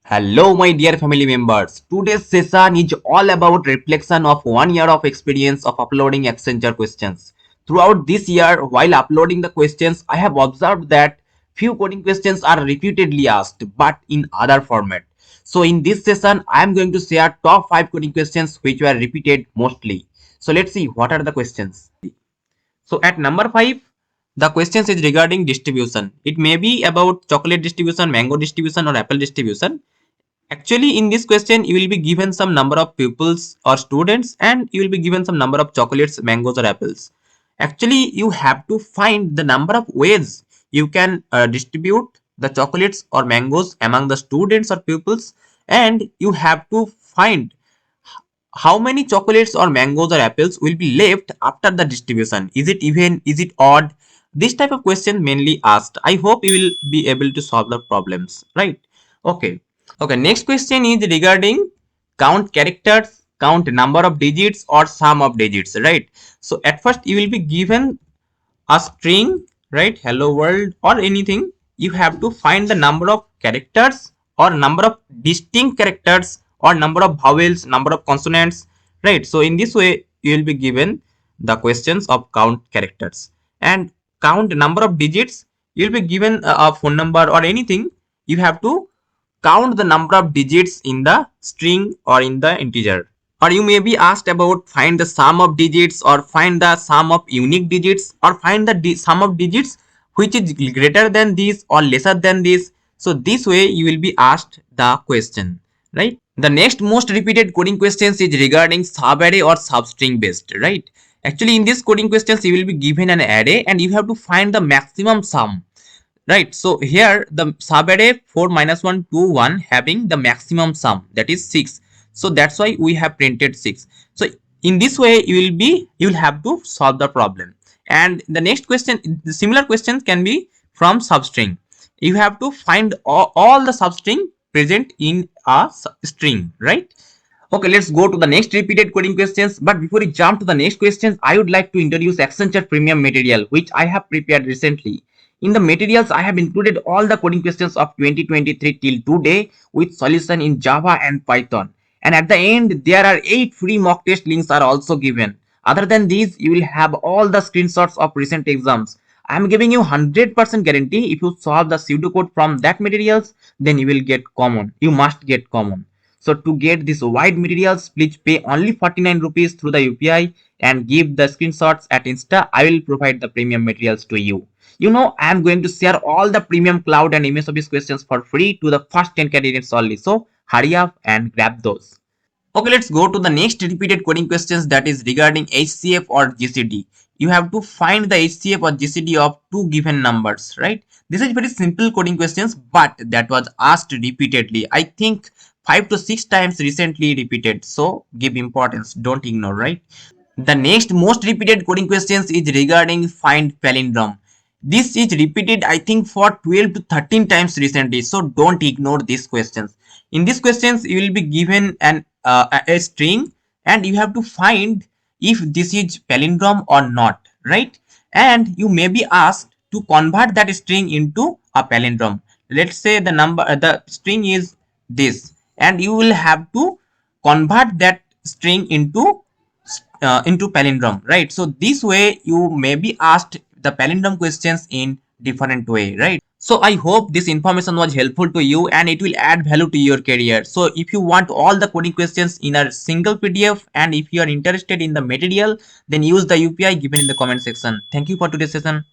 Hello my dear family members. Today's session is all about reflection of 1 year of experience of uploading Accenture questions. Throughout this year, while uploading the questions, I have observed that few coding questions are repeatedly asked but in other format. So in this session, I am going to share top 5 coding questions which were repeated mostly. So let's see what are the questions. So at number 5, the questions is regarding distribution. It may be about chocolate distribution, mango distribution or apple distribution. Actually, in this question, you will be given some number of pupils or students and you will be given some number of chocolates, mangoes or apples. Actually, you have to find the number of ways you can distribute the chocolates or mangoes among the students or pupils, and you have to find how many chocolates or mangoes or apples will be left after the distribution. Is it even? Is it odd? This type of question mainly asked. I hope you will be able to solve the problems, right? Okay. Okay, next question is regarding count characters, count number of digits or sum of digits, right? So at first you will be given a string, right? Hello world or anything. You have to find the number of characters or number of distinct characters or number of vowels, number of consonants, right? So in this way you will be given the questions of count characters and count number of digits. You will be given a phone number or anything. You have to count the number of digits in the string or in the integer. Or you may be asked about find the sum of digits or find the sum of unique digits or find the sum of digits which is greater than this or lesser than this. So this way you will be asked the question, right? The next most repeated coding questions is regarding subarray or substring based, right? Actually in this coding questions you will be given an array and you have to find the maximum sum, right? So here the subarray 4 minus 1 2 1 having the maximum sum, that is 6. So that's why we have printed 6. So in this way you will have to solve the problem. And the next question, the similar questions can be from substring. You have to find all the substring present in a string, right? Okay, let's go to the next repeated coding questions. But before we jump to the next questions, I would like to introduce Accenture Premium material, which I have prepared recently. In the materials, I have included all the coding questions of 2023 till today with solution in Java and Python. And at the end, there are 8 free mock test links are also given. Other than these, you will have all the screenshots of recent exams. I am giving you 100% guarantee if you solve the pseudocode from that materials, then you will get common. You must get common. So to get this wide materials, please pay only 49 rupees through the UPI and give the screenshots at Insta. I will provide the premium materials to you. You know, I am going to share all the premium cloud and MS Office questions for free to the first 10 candidates only. So hurry up and grab those. Okay, let's go to the next repeated coding questions, that is regarding HCF or GCD. You have to find the HCF or GCD of two given numbers, right? This is very simple coding questions, but that was asked repeatedly. I think 5 to 6 times recently repeated. So give importance, don't ignore, right? The next most repeated coding questions is regarding find palindrome. This is repeated I think for 12 to 13 times recently. So don't ignore these questions. In these questions you will be given a string and you have to find if this is palindrome or not, right? And you may be asked to convert that string into a palindrome. Let's say the string is this and you will have to convert that string into palindrome, right? So this way you may be asked the palindrome questions in different way, right? So I hope this information was helpful to you and it will add value to your career. So if you want all the coding questions in a single PDF and if you are interested in the material, then use the UPI given in the comment section. Thank you for today's session.